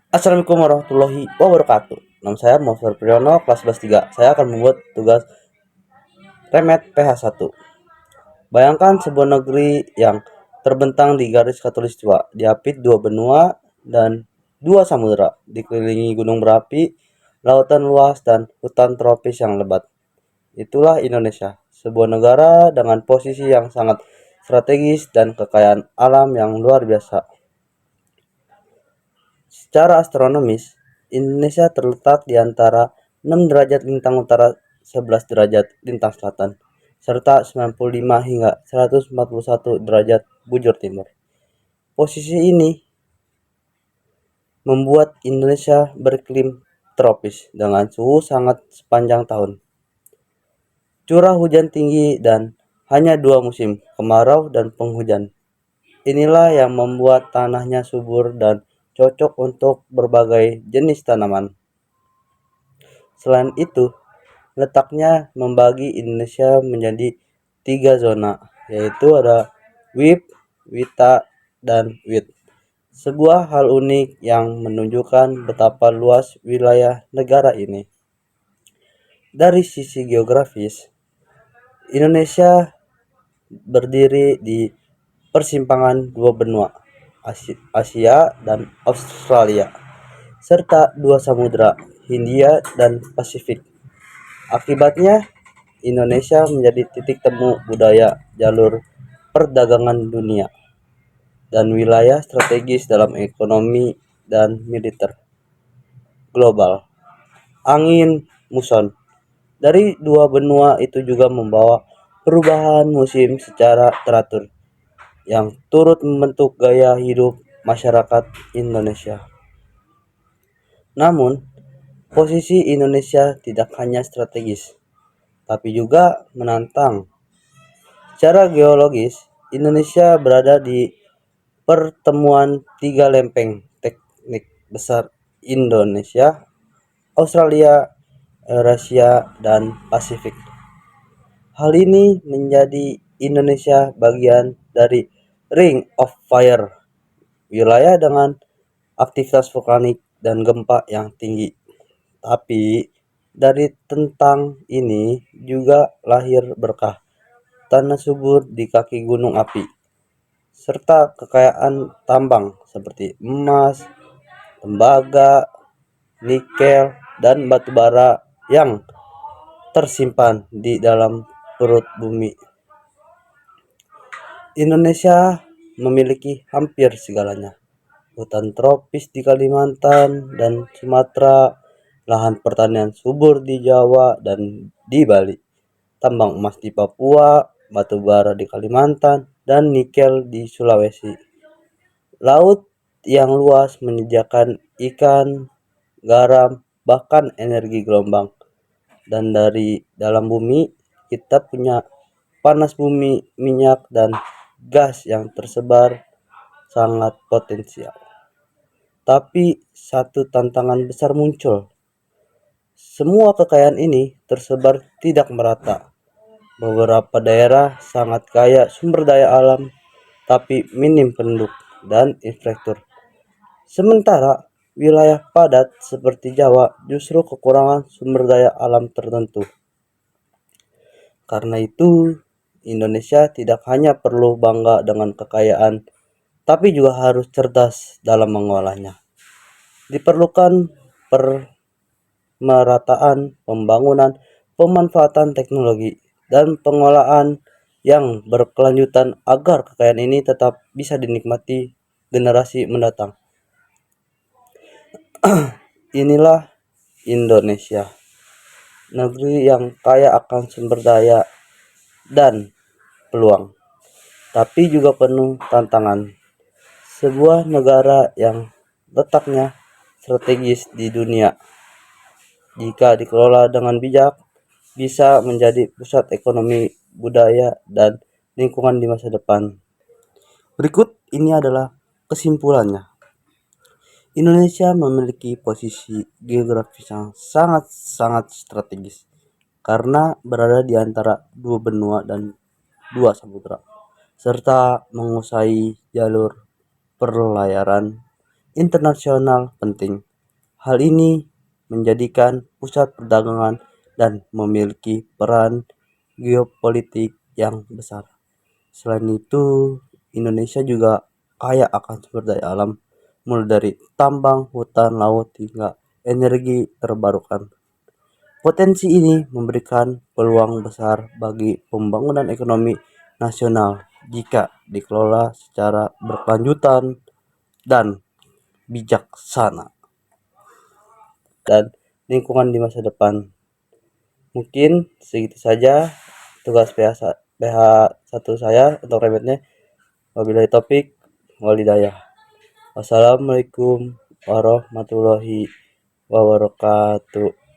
Assalamualaikum warahmatullahi wabarakatuh. Nama saya Mohtar Priyono, kelas 11 3. Saya akan membuat tugas remet PH1. Bayangkan sebuah negeri yang terbentang di garis khatulistiwa, diapit dua benua dan dua samudera, dikelilingi gunung berapi, lautan luas, dan hutan tropis yang lebat. Itulah Indonesia, sebuah negara dengan posisi yang sangat strategis dan kekayaan alam yang luar biasa. Secara astronomis, Indonesia terletak di antara 6 derajat lintang utara, 11 derajat lintang selatan, serta 95 hingga 141 derajat bujur timur. Posisi ini membuat Indonesia beriklim tropis dengan suhu sangat sepanjang tahun. Curah hujan tinggi dan hanya dua musim, kemarau dan penghujan. Inilah yang membuat tanahnya subur dan cocok untuk berbagai jenis tanaman. Selain itu, letaknya membagi Indonesia menjadi 3 zona, yaitu ada WIP, WITA, dan WIT. Sebuah hal unik yang menunjukkan betapa luas wilayah negara ini. Dari sisi geografis, Indonesia berdiri di persimpangan dua benua, Asia dan Australia, serta dua samudra, Hindia dan Pasifik. Akibatnya, Indonesia menjadi titik temu budaya, jalur perdagangan dunia, dan wilayah strategis dalam ekonomi dan militer global. Angin muson dari dua benua itu juga membawa perubahan musim secara teratur yang turut membentuk gaya hidup masyarakat Indonesia. Namun, posisi Indonesia tidak hanya strategis, tapi juga menantang. Secara geologis, Indonesia berada di pertemuan tiga lempeng tektonik besar: Indonesia, Australia, Eurasia, dan Pasifik. Hal ini menjadi Indonesia bagian dari Ring of Fire, wilayah dengan aktivitas vulkanik dan gempa yang tinggi. Tapi dari tentang ini juga lahir berkah tanah subur di kaki gunung api, serta kekayaan tambang seperti emas, tembaga, nikel, dan batu bara yang tersimpan di dalam perut bumi. Indonesia memiliki hampir segalanya. Hutan tropis di Kalimantan dan Sumatera, lahan pertanian subur di Jawa dan di Bali, tambang emas di Papua, batu bara di Kalimantan, dan nikel di Sulawesi. Laut yang luas menyediakan ikan, garam, bahkan energi gelombang. Dan dari dalam bumi, kita punya panas bumi, minyak, dan gas yang tersebar sangat potensial. Tapi satu tantangan besar muncul. Semua kekayaan ini tersebar tidak merata. Beberapa daerah sangat kaya sumber daya alam, tapi minim penduduk dan infrastruktur. Sementara wilayah padat seperti Jawa justru kekurangan sumber daya alam tertentu. Karena itu, Indonesia tidak hanya perlu bangga dengan kekayaan, tapi juga harus cerdas dalam mengolahnya. Diperlukan pemerataan, pembangunan, pemanfaatan teknologi, dan pengolahan yang berkelanjutan agar kekayaan ini tetap bisa dinikmati generasi mendatang. Inilah Indonesia, negeri yang kaya akan sumber daya dan peluang, tapi juga penuh tantangan. Sebuah negara yang letaknya strategis di dunia, jika dikelola dengan bijak, bisa menjadi pusat ekonomi, budaya, dan lingkungan di masa depan. Berikut ini adalah kesimpulannya. Indonesia memiliki posisi geografis yang sangat strategis karena berada di antara dua benua dan dua samudera, serta menguasai jalur perlayaran internasional penting. Hal ini menjadikan pusat perdagangan dan memiliki peran geopolitik yang besar. Selain itu, Indonesia juga kaya akan sumber daya alam, mulai dari tambang, hutan, laut, hingga energi terbarukan. Potensi ini memberikan peluang besar bagi pembangunan ekonomi nasional jika dikelola secara berkelanjutan dan bijaksana dan lingkungan di masa depan. Mungkin segitu saja tugas PH 1 saya untuk remetnya. Wabillahi taufik walhidayah. Wassalamualaikum warahmatullahi wabarakatuh.